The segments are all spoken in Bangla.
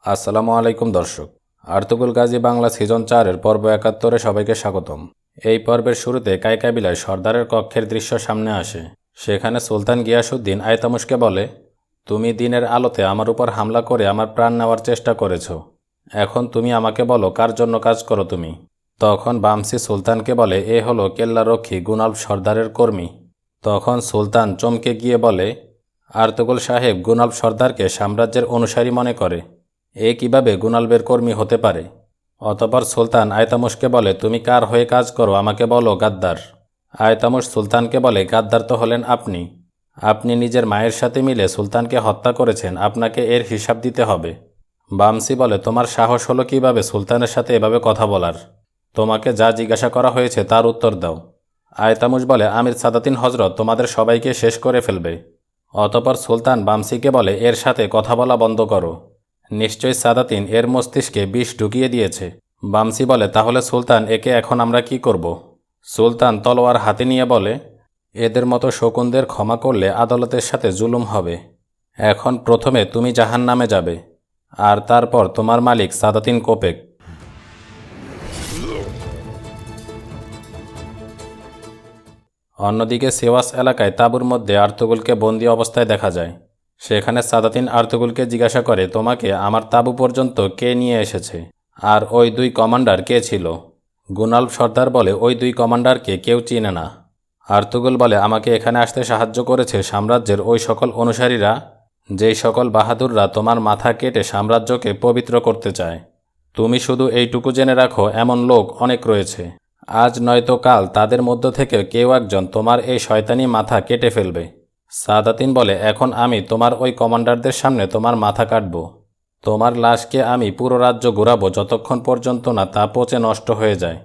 আসসালামু আলাইকুম দর্শক। আর্তুগরুল গাজী বাংলা সিজন 4-এর পর্ব 71-এ সবাইকে স্বাগতম। এই পর্বের শুরুতে কাইকাবিলায় সর্দারের কক্ষের দৃশ্য সামনে আসে। সেখানে সুলতান গিয়াসউদ্দিন আইতামুশকে বলে, তুমি দিনের আলোতে আমার উপর হামলা করে আমার প্রাণ নেওয়ার চেষ্টা করেছ। এখন তুমি আমাকে বলো কার জন্য কাজ করো তুমি। তখন বামসি সুলতানকে বলে, এ হলো কেল্লারক্ষী গুনালব সর্দারের কর্মী। তখন সুলতান চমকে গিয়ে বলে, আর্তুগরুল সাহেব গুনালব সর্দারকে সাম্রাজ্যের অনুসারী মনে করে। এ কিভাবে গুনালবের কর্মী হতে পারে? অতঃপর সুলতান আয়তামুশকে বলে, তুমি কার হয়ে কাজ করো আমাকে বলো গাদ্দার। আয়তামুশ সুলতানকে বলে, গাদ্দার তো হলেন আপনি। আপনি নিজের মায়ের সাথে মিলে সুলতানকে হত্যা করেছেন, আপনাকে এর হিসাব দিতে হবে। বামসি বলে, তোমার সাহস হলো কিভাবে সুলতানের সাথে এভাবে কথা বলার? তোমাকে যা জিজ্ঞাসা করা হয়েছে তার উত্তর দাও। আয়তামুশ বলে, আমির সাদাতিন হজরত তোমাদের সবাইকে শেষ করে ফেলবে। অতঃপর সুলতান বামসিকে বলে, এর সাথে কথা বলা বন্ধ করো। নিশ্চয়ই সাদাতিন এর মস্তিষ্কে বিষ ঢুকিয়ে দিয়েছে। বামসি বলে, তাহলে সুলতান একে এখন আমরা কি করব? সুলতান তলোয়ার হাতে নিয়ে বলে, এদের মতো শকুনদের ক্ষমা করলে আদালতের সাথে জুলুম হবে। এখন প্রথমে তুমি জাহান্নামে যাবে, আর তারপর তোমার মালিক সাদাতিন কোপেক। অন্যদিকে সেওয়াস এলাকায় তাঁবুর মধ্যে আর্তুগরুলকে বন্দি অবস্থায় দেখা যায়। সেখানে সাদাতিন আর্তুগরুলকে জিজ্ঞাসা করে, তোমাকে আমার তাঁবু পর্যন্ত কে নিয়ে এসেছে? আর ওই দুই কমান্ডার কে ছিল? গুনালব সর্দার বলে, ওই দুই কমান্ডারকে কেউ চিনে না। আর্তুগরুল বলে, আমাকে এখানে আসতে সাহায্য করেছে সাম্রাজ্যের ওই সকল অনুসারীরা, যেই সকল বাহাদুররা তোমার মাথা কেটে সাম্রাজ্যকে পবিত্র করতে চায়। তুমি শুধু এইটুকু জেনে রাখো, এমন লোক অনেক রয়েছে। আজ নয়তো কাল তাদের মধ্য থেকে কেউ একজন তোমার এই শয়তানি মাথা কেটে ফেলবে। সাদাতিন বলে, এখন আমি তোমার ওই কমান্ডারদের সামনে তোমার মাথা কাটব। তোমার লাশকে আমি পুরো রাজ্য ঘুরাবো যতক্ষণ পর্যন্ত না তা পচে নষ্ট হয়ে যায়।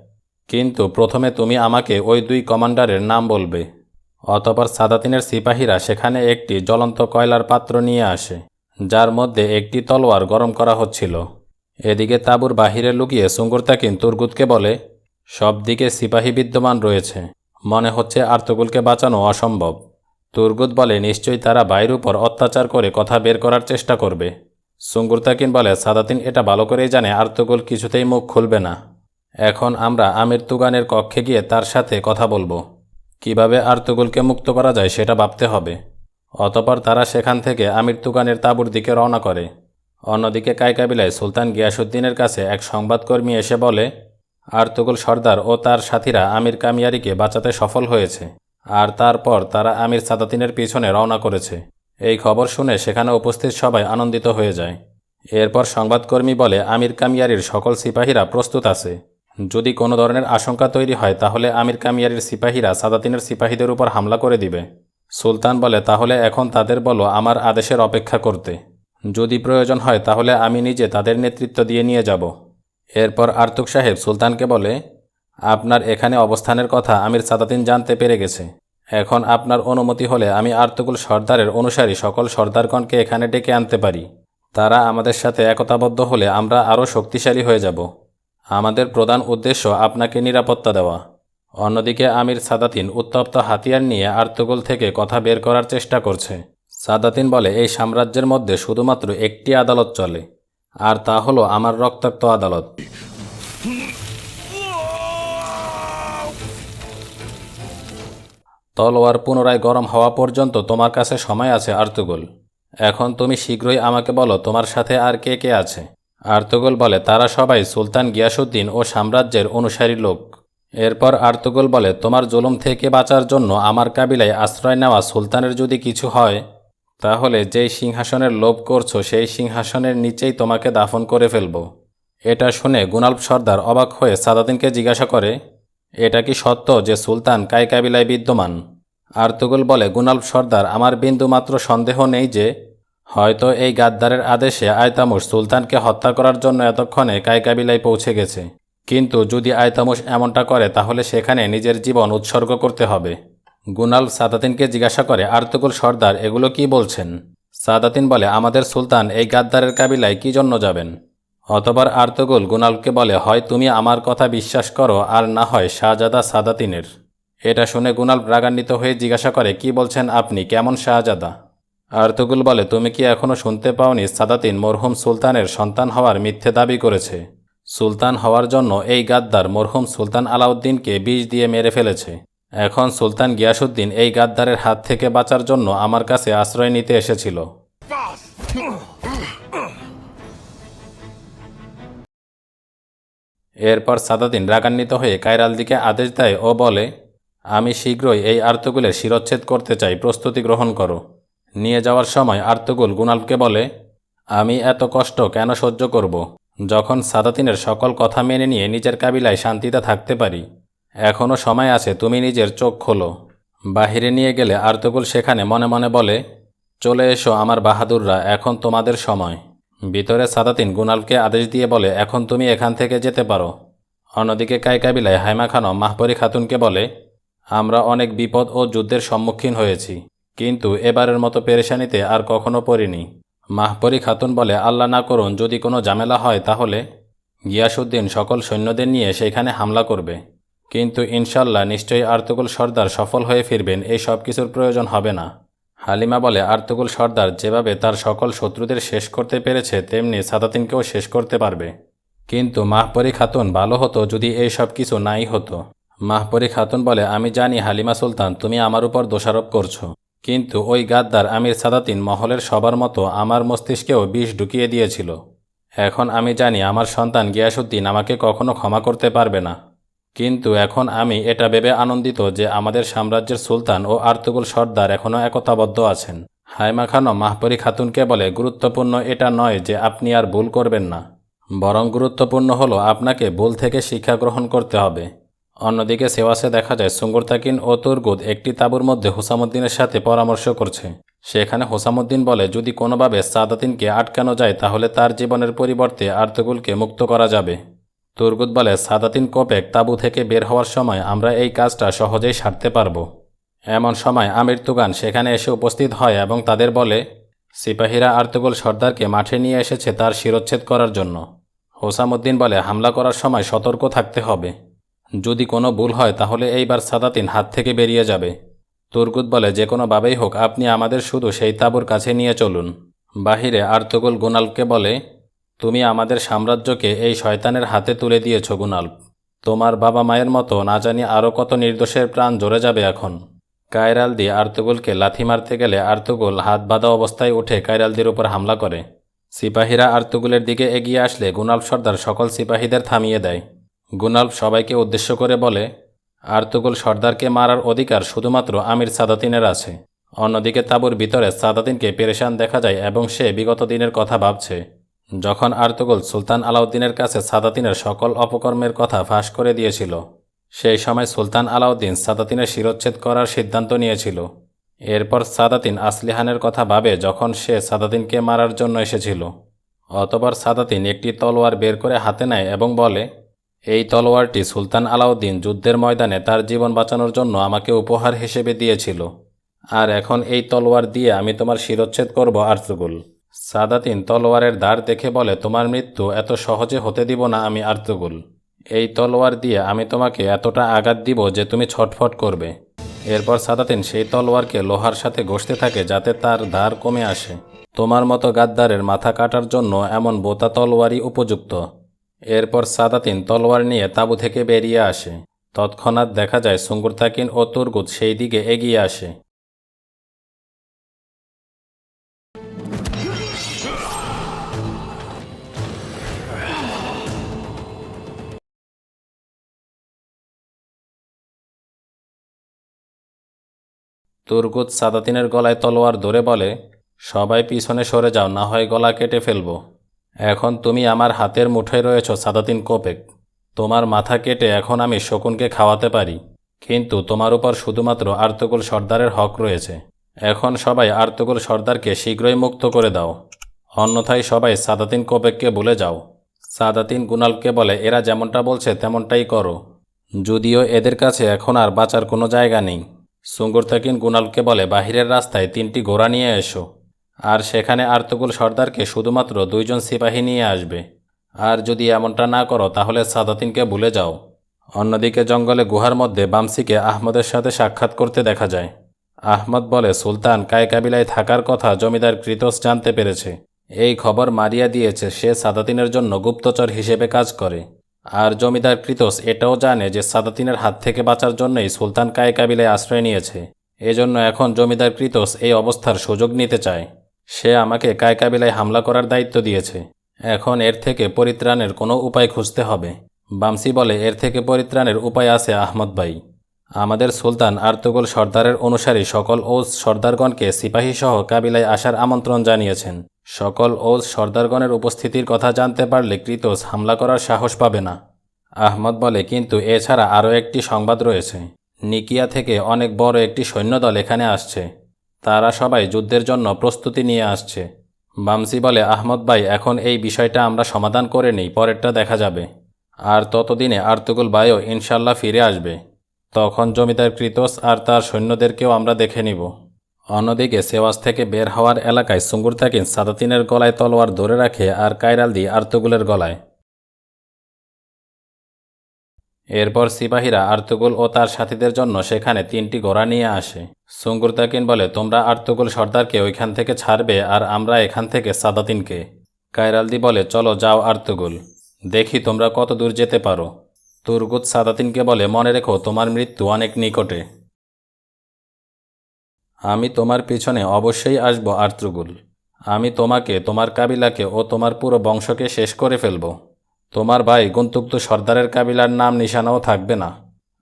কিন্তু প্রথমে তুমি আমাকে ওই দুই কমান্ডারের নাম বলবে। অতঃপর সাদাতিনের সিপাহীরা সেখানে একটি জ্বলন্ত কয়লার পাত্র নিয়ে আসে, যার মধ্যে একটি তলোয়ার গরম করা হচ্ছিল। এদিকে তাঁবুর বাহিরে লুকিয়ে সুঙ্গুরতাকিন তুর্গুতকে বলে, সব দিকে সিপাহী বিদ্যমান রয়েছে, মনে হচ্ছে আর্তুগরুলকে বাঁচানো অসম্ভব। তুর্গুত বলে, নিশ্চয়ই তারা বাইর উপর অত্যাচার করে কথা বের করার চেষ্টা করবে। সুঙ্গুরতাকিন বলে, সাদাতিন এটা ভালো করেই জানে আর্তুগরুল কিছুতেই মুখ খুলবে না। এখন আমরা আমির তুগানের কক্ষে গিয়ে তার সাথে কথা বলবো। কিভাবে আর্তুগরুলকে মুক্ত করা যায় সেটা ভাবতে হবে। অতঃপর তারা সেখান থেকে আমির তুগানের তাঁবুর দিকে রওনা করে। অন্যদিকে কাইকাবিলায় সুলতান গিয়াসউদ্দিনের কাছে এক সংবাদকর্মী এসে বলে, আর্তুগরুল সর্দার ও তার সাথীরা আমির কামিয়ারিকে বাঁচাতে সফল হয়েছে, আর তারপর তারা আমির সাদাতিনের পিছনে রওনা করেছে। এই খবর শুনে সেখানে উপস্থিত সবাই আনন্দিত হয়ে যায়। এরপর সংবাদকর্মী বলে, আমির কামিয়ারির সকল সিপাহীরা প্রস্তুত আছে। যদি কোনো ধরনের আশঙ্কা তৈরি হয় তাহলে আমির কামিয়ারির সিপাহীরা সাদাতিনের সিপাহীদের উপর হামলা করে দিবে। সুলতান বলে, তাহলে এখন তাদের বলো আমার আদেশের অপেক্ষা করতে। যদি প্রয়োজন হয় তাহলে আমি নিজে তাদের নেতৃত্ব দিয়ে নিয়ে যাব। এরপর আর্তুগ সাহেব সুলতানকে বলে, আপনার এখানে অবস্থানের কথা আমির সাদাতিন জানতে পেরে গেছে। এখন আপনার অনুমতি হলে আমি আর্তুগরুল সর্দারের অনুসারী সকল সর্দারগণকে এখানে ডেকে আনতে পারি। তারা আমাদের সাথে একতাবদ্ধ হলে আমরা আরও শক্তিশালী হয়ে যাব। আমাদের প্রধান উদ্দেশ্য আপনাকে নিরাপত্তা দেওয়া। অন্যদিকে আমির সাদাতিন উত্তপ্ত হাতিয়ার নিয়ে আর্তুগরুল থেকে কথা বের করার চেষ্টা করছে। সাদাতিন বলে, এই সাম্রাজ্যের মধ্যে শুধুমাত্র একটি আদালত চলে, আর তা হলো আমার রক্তাক্ত আদালত। তলোয়ার পুনরায় গরম হওয়া পর্যন্ত তোমার কাছে সময় আছে আর্তুগরুল। এখন তুমি শীঘ্রই আমাকে বলো তোমার সাথে আর কে কে আছে। আর্তুগরুল বলে, তারা সবাই সুলতান গিয়াসউদ্দিন ও সাম্রাজ্যের অনুসারী লোক। এরপর আর্তুগরুল বলে, তোমার জুলুম থেকে বাঁচার জন্য আমার কাবিলায় আশ্রয় নেওয়া সুলতানের যদি কিছু হয়, তাহলে যেই সিংহাসনের লোভ করছো সেই সিংহাসনের নিচেই তোমাকে দাফন করে ফেলব। এটা শুনে গুনালব সর্দার অবাক হয়ে সাদাতিনকে জিজ্ঞাসা করে, এটা কি সত্য যে সুলতান কাবিলায় বিদ্যমান? আর্তুগরুল বলে, গুনালব সর্দার, আমার বিন্দুমাত্র সন্দেহ নেই যে হয়তো এই গাদ্দারের আদেশে আয়তামুশ সুলতানকে হত্যা করার জন্য এতক্ষণে কাবিলায় পৌঁছে গেছে। কিন্তু যদি আয়তামুশ এমনটা করে তাহলে সেখানে নিজের জীবন উৎসর্গ করতে হবে। গুনালব সাদাতিনকে জিজ্ঞাসা করে, আর্তুগরুল সর্দার এগুলো কি বলছেন? সাদাতিন বলে, আমাদের সুলতান এই গাদ্দারের কাবিলায় কি জন্য যাবেন? অতঃপর আর্তুগরুল গুনালবকে বলে, হয় তুমি আমার কথা বিশ্বাস করো আর না হয় শাহজাদা সাদাতিনের। এটা শুনে গুনালব রাগান্বিত হয়ে জিজ্ঞাসা করে, কি বলছেন আপনি, কেমন শাহজাদা? আর্তুগুল বলে, তুমি কি এখনও শুনতে পাওনি সাদাতিন মরহুম সুলতানের সন্তান হওয়ার মিথ্যে দাবি করেছে। সুলতান হওয়ার জন্য এই গাদ্দার মরহুম সুলতান আলাউদ্দিনকে বিষ দিয়ে মেরে ফেলেছে। এখন সুলতান গিয়াসুদ্দিন এই গাদ্দারের হাত থেকে বাঁচার জন্য আমার কাছে আশ্রয় নিতে এসেছিল। এরপর সাদাতিন রাগান্বিত হয়ে কায়রাল দিকে আদেশ দেয় ও বলে, আমি শীঘ্রই এই আর্তুগুলের শিরচ্ছেদ করতে চাই, প্রস্তুতি গ্রহণ করো। নিয়ে যাওয়ার সময় আর্তুগুল গুনালকে বলে, আমি এত কষ্ট কেন সহ্য করব, যখন সাদাতিনের সকল কথা মেনে নিয়ে নিজের কাবিলায় শান্তিতে থাকতে পারি। এখনও সময় আছে, তুমি নিজের চোখ খোলো। বাহিরে নিয়ে গেলে আর্তুগুল সেখানে মনে মনে বলে, চলে এসো আমার বাহাদুররা, এখন তোমাদের সময়। ভিতরে সাদাতিন গুনালকে আদেশ দিয়ে বলে, এখন তুমি এখান থেকে যেতে পারো। অন্যদিকে কাবিলায় হাইমা খানম মাহপরি খাতুনকে বলে, আমরা অনেক বিপদ ও যুদ্ধের সম্মুখীন হয়েছি, কিন্তু এবারের মতো পেরেশানিতে আর কখনো পড়িনি। মাহপরি খাতুন বলে, আল্লাহ না করুন যদি কোনো ঝামেলা হয় তাহলে গিয়াসুদ্দিন সকল সৈন্যদের নিয়ে সেখানে হামলা করবে, কিন্তু ইনশাল্লাহ নিশ্চয়ই আর্তুগুল সর্দার সফল হয়ে ফিরবেন, এই সব কিছুর প্রয়োজন হবে না। হালিমা বলে, আর্তুগুল সর্দার যেভাবে তার সকল শত্রুদের শেষ করতে পেরেছে তেমনি সাদাতিনকেও শেষ করতে পারবে। কিন্তু মাহপরি খাতুন, ভালো হতো যদি এই সব কিছু নাই হতো। মাহপরি খাতুন বলে, আমি জানি হালিমা সুলতান তুমি আমার উপর দোষারোপ করছো, কিন্তু ওই গাদ্দার আমির সাদাতিন মহলের সবার মতো আমার মস্তিষ্কেও বিষ ঢুকিয়ে দিয়েছিল। এখন আমি জানি আমার সন্তান গিয়াসুদ্দিন আমাকে কখনো ক্ষমা করতে পারবে না, কিন্তু এখন আমি এটা ভেবে আনন্দিত যে আমাদের সাম্রাজ্যের সুলতান ও আর্তুগুল সর্দার এখনও একতাবদ্ধ আছেন। হাইমা খানম মাহপরি খাতুনকে বলে, গুরুত্বপূর্ণ এটা নয় যে আপনি আর ভুল করবেন না, বরং গুরুত্বপূর্ণ হলো আপনাকে ভুল থেকে শিক্ষা গ্রহণ করতে হবে। অন্যদিকে সেওয়াসে দেখা যায় সুঙ্গুরতাকিন ও তুরগুদ একটি তাঁবুর মধ্যে হুসামুদ্দিনের সাথে পরামর্শ করছে। সেখানে হুসামুদ্দিন বলে, যদি কোনোভাবে সাদাতিনকে আটকানো যায় তাহলে তার জীবনের পরিবর্তে আর্তুগুলকে মুক্ত করা যাবে। তুরগুদ বলে, সাদাতিন কোপেক তাঁবু থেকে বের হওয়ার সময় আমরা এই কাজটা সহজেই সারতে পারব। এমন সময় আমির তুগান সেখানে এসে উপস্থিত হয় এবং তাদের বলে, সিপাহীরা আর্তুগুল সর্দারকে মাঠে নিয়ে এসেছে তার শিরচ্ছেদ করার জন্য। হুসামুদ্দিন বলে, হামলা করার সময় সতর্ক থাকতে হবে, যদি কোনো ভুল হয় তাহলে এইবার সাদাতিন হাত থেকে বেরিয়ে যাবে। তুরগুদ বলে, যে কোনোভাবেই হোক আপনি আমাদের শুধু সেই তাঁবুর কাছে নিয়ে চলুন। বাহিরে আর্তুগুল গুনালকে বলে, তুমি আমাদের সাম্রাজ্যকে এই শয়তানের হাতে তুলে দিয়েছ গুনাল, তোমার বাবা মায়ের মতো না জানি আরও কত নির্দোষের প্রাণ জ্বলে যাবে এখন। কায়রালদি আর্তুগুলকে লাথি মারতে গেলে আর্তুগুল হাত বাঁধা অবস্থায় উঠে কায়রালদির উপর হামলা করে। সিপাহীরা আর্তুগুলের দিকে এগিয়ে আসলে গুনাল সর্দার সকল সিপাহীদের থামিয়ে দেয়। গুনাল সবাইকে উদ্দেশ্য করে বলে, আর্তুগুল সর্দারকে মারার অধিকার শুধুমাত্র আমির সাদাতিনের আছে। অন্যদিকে তাঁবুর ভিতরে সাদাতিনকে পেরেশান দেখা যায় এবং সে বিগত দিনের কথা ভাবছে, যখন আর্তুগুল সুলতান আলাউদ্দিনের কাছে সাদাতিনের সকল অপকর্মের কথা ফাঁস করে দিয়েছিল। সেই সময় সুলতান আলাউদ্দিন সাদাতিনের শিরচ্ছেদ করার সিদ্ধান্ত নিয়েছিল। এরপর সাদাতিন আসলিহানের কথা ভাবে যখন সে সাদাতিনকে মারার জন্য এসেছিল। অতঃপর সাদাতিন একটি তলোয়ার বের করে হাতে নেয় এবং বলে, এই তলোয়ারটি সুলতান আলাউদ্দিন যুদ্ধের ময়দানে তার জীবন বাঁচানোর জন্য আমাকে উপহার হিসেবে দিয়েছিল, আর এখন এই তলোয়ার দিয়ে আমি তোমার শিরচ্ছেদ করব আর্তুগুল। সাদাতিন তলোয়ারের ধার দেখে বলে, তোমার মৃত্যু এত সহজে হতে দিব না আমি আর্তুগুল। এই তলোয়ার দিয়ে আমি তোমাকে এতটা আঘাত দিব যে তুমি ছটফট করবে। এরপর সাদাতিন সেই তলোয়ারকে লোহার সাথে ঘষতে থাকে যাতে তার ধার কমে আসে। তোমার মতো গাদ্দারের মাথা কাটার জন্য এমন বোতা তলোয়ারই উপযুক্ত। এরপর সাদাতিন তলোয়ার নিয়ে তাঁবু থেকে বেরিয়ে আসে। তৎক্ষণাৎ দেখা যায় সুঙ্গুরতাকিন ও তুরগুদ সেই দিকে এগিয়ে আসে। তুরগুদ সাদাতিনের গলায় তলোয়ার ধরে বলে, সবাই পিছনে সরে যাও, না হয় গলা কেটে ফেলব। এখন তুমি আমার হাতের মুঠোয় রয়েছ সাদাতিন কোপেক, তোমার মাথা কেটে এখন আমি শকুনকে খাওয়াতে পারি, কিন্তু তোমার উপর শুধুমাত্র আর্তুগুল সর্দারের হক রয়েছে। এখন সবাই আর্তুগুল সর্দারকে শীঘ্রই মুক্ত করে দাও, অন্যথায় সবাই সাদাতিন কোপেককে ভুলে যাও। সাদাতিন গুনালকে বলে, এরা যেমনটা বলছে তেমনটাই করো, যদিও এদের কাছে এখন আর বাঁচার কোনো জায়গা নেই। সুঙ্গুরতাকিন গুনালকে বলে, বাহিরের রাস্তায় 3টি ঘোড়া নিয়ে এসো, আর সেখানে আর্তুগুল সর্দারকে শুধুমাত্র 2 জন সিপাহী নিয়ে আসবে, আর যদি এমনটা না করো তাহলে সাদাতিনকে ভুলে যাও। অন্যদিকে জঙ্গলে গুহার মধ্যে বামসিকে আহমদের সাথে সাক্ষাৎ করতে দেখা যায়। আহমদ বলে, সুলতান কায় কাবিলায় থাকার কথা জমিদার কৃতস জানতে পেরেছে। এই খবর মারিয়া দিয়েছে সে সাদাতিনের জন্য গুপ্তচর হিসেবে কাজ করে। আর জমিদার কৃতস এটাও জানে যে সাদাতিনের হাত থেকে বাঁচার জন্যই সুলতান কায় কাবিলায় আশ্রয় নিয়েছে। এজন্য এখন জমিদার কৃতস এই অবস্থার সুযোগ নিতে চায়। সে আমাকে কায় কাবিলায় হামলা করার দায়িত্ব দিয়েছে। এখন এর থেকে পরিত্রাণের কোনো উপায় খুঁজতে হবে। বামসি বলে, এর থেকে পরিত্রাণের উপায় আছে আহমদ ভাই। আমাদের সুলতান আর্তুগল সর্দারের অনুসারী সকল ওজ সর্দারগণকে সিপাহীসহ কাবিলায় আসার আমন্ত্রণ জানিয়েছেন। সকল ওজ সর্দারগণের উপস্থিতির কথা জানতে পারলে কৃতস হামলা করার সাহস পাবে না। আহমদ বলে, কিন্তু এছাড়া আরও একটি সংবাদ রয়েছে। নিকিয়া থেকে অনেক বড় একটি সৈন্যদল এখানে আসছে। তারা সবাই যুদ্ধের জন্য প্রস্তুতি নিয়ে আসছে। বামসি বলে, আহমদ ভাই, এখন এই বিষয়টা আমরা সমাধান করে নিই, পরেরটা দেখা যাবে। আর ততদিনে আর্তুগল ভাইও ইনশাল্লাহ ফিরে আসবে। তখন জমিদার কৃতস আর তার সৈন্যদেরকেও আমরা দেখে নিব। অন্যদিকে সেওয়াজ থেকে বের হওয়ার এলাকায় সুঙ্গুরতাকিন সাদাতিনের গলায় তলোয়ার ধরে রাখে আর কায়রালদি আর্তুগুলের গলায়। এরপর সিপাহীরা আর্তুগুল ও তার সাথীদের জন্য সেখানে 3টি ঘোড়া নিয়ে আসে। সুঙ্গুরতাকিন বলে, তোমরা আর্তুগুল সর্দারকে ওইখান থেকে ছাড়বে আর আমরা এখান থেকে সাদাতিনকে। কায়রালদি বলে, চলো যাও আর্তুগুল, দেখি তোমরা কত দূর যেতে পারো। তুর্গুত সাদাতিনকে বলে, মনে রেখো তোমার মৃত্যু অনেক নিকটে। আমি তোমার পিছনে অবশ্যই আসব আর্তুগুল। আমি তোমাকে, তোমার কাবিলাকে ও তোমার পুরো বংশকে শেষ করে ফেলব। তোমার ভাই গুন্তুক্ত সর্দারের কাবিলার নাম নিশানাও থাকবে না।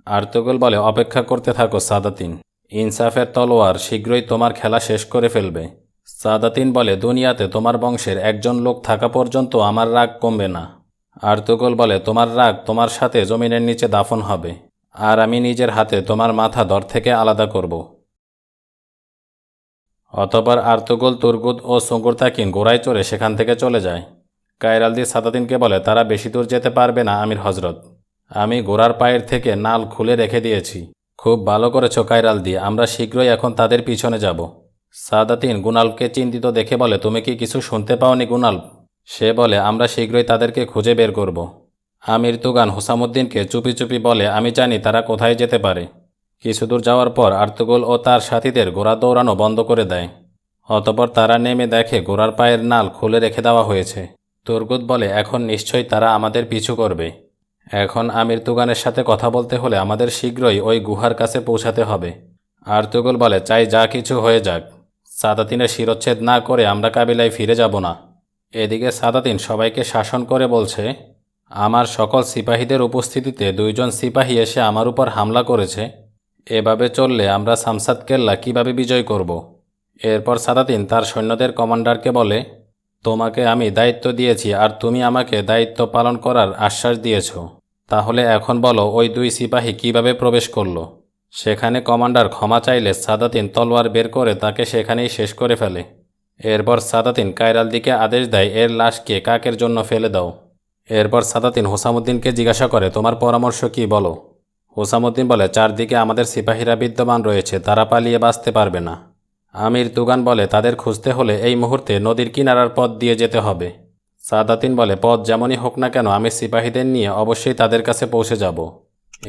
আর্তুগল বলে, অপেক্ষা করতে থাকো সাদাতিন। ইনসাফের তলোয়ার শীঘ্রই তোমার খেলা শেষ করে ফেলবে। সাদাতিন বলে, দুনিয়াতে তোমার বংশের একজন লোক থাকা পর্যন্ত আমার রাগ কমবে না। আর্তুগল বলে, তোমার রাগ তোমার সাথে জমিনের নিচে দাফন হবে, আর আমি নিজের হাতে তোমার মাথা দর থেকে আলাদা করব। অতঃপর আর্তুগল, তুর্গুদ ও সুঙ্গুরতাকিন ঘোড়ায় চড়ে সেখান থেকে চলে যায়। কায়রালদি সাদাতিনকে বলে, তারা বেশি দূর যেতে পারবে না আমির হজরত। আমি ঘোড়ার পায়ের থেকে নাল খুলে রেখে দিয়েছি। খুব ভালো করেছ কায়রালদি, আমরা শীঘ্রই এখন তাদের পিছনে যাব। সাদাতিন গুনালকে চিন্তিত দেখে বলে, তুমি কি কিছু শুনতে পাওনি গুনাল? সে বলে, আমরা শীঘ্রই তাদেরকে খুঁজে বের করব। আমির তুগান হুসামুদ্দিনকে চুপি চুপি বলে, আমি জানি তারা কোথায় যেতে পারে। কিছু দূর যাওয়ার পর আর্তুগল ও তার সাথীদের ঘোড়া দৌড়ানো বন্ধ করে দেয়। অতঃপর তারা নেমে দেখে ঘোড়ার পায়ের নাল খুলে রেখে দেওয়া হয়েছে। তুর্গুত বলে, এখন নিশ্চয়ই তারা আমাদের পিছু করবে। এখন আমির তুগানের সাথে কথা বলতে হলে আমাদের শীঘ্রই ওই গুহার কাছে পৌঁছাতে হবে। আর্তুগল বলে, চাই যা কিছু হয়ে যাক, সাদাতিনের শিরচ্ছেদ না করে আমরা কাবিলায় ফিরে যাব না। এদিকে সাদাতিন সবাইকে শাসন করে বলছে, আমার সকল সিপাহীদের উপস্থিতিতে 2 জন সিপাহী এসে আমার উপর হামলা করেছে। এভাবে চললে আমরা সামসাদ কেল্লা কীভাবে বিজয় করব? এরপর সাদাতিন তার সৈন্যদের কমান্ডারকে বলে, তোমাকে আমি দায়িত্ব দিয়েছি আর তুমি আমাকে দায়িত্ব পালন করার আশ্বাস দিয়েছ। তাহলে এখন বলো, ওই 2 সিপাহী কিভাবে প্রবেশ করলো? সেখানে কমান্ডার ক্ষমা চাইলে সাদাতিন তলোয়ার বের করে তাকে সেখানেই শেষ করে ফেলে। এরপর সাদাতিন কায়রালদিকে আদেশ দেয়, এর লাশকে কাকের জন্য ফেলে দাও। এরপর সাদাতিন হুসামুদ্দিনকে জিজ্ঞাসা করে, তোমার পরামর্শ কি বলো? হুসামুদ্দিন বলে, চারদিকে আমাদের সিপাহীরা বিদ্যমান রয়েছে, তারা পালিয়ে বাঁচতে পারবে না। আমির তুগান বলে, তাদের খুঁজতে হলে এই মুহূর্তে নদীর কিনারার পথ দিয়ে যেতে হবে। সাদাতিন বলে, পথ যেমনই হোক না কেন আমি সিপাহীদের নিয়ে অবশ্যই তাদের কাছে পৌঁছে যাব।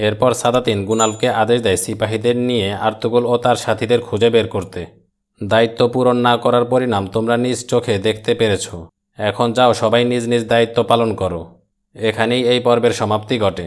এরপর সাদাতিন গুনালকে আদেশ দেয় সিপাহীদের নিয়ে আর্তুগল ও তার সাথীদের খুঁজে বের করতে। দায়িত্ব পূরণ না করার পরিণাম তোমরা নিজ চোখে দেখতে পেরেছ। এখন যাও, সবাই নিজ নিজ দায়িত্ব পালন করো। এখানেই এই পর্বের সমাপ্তি ঘটে।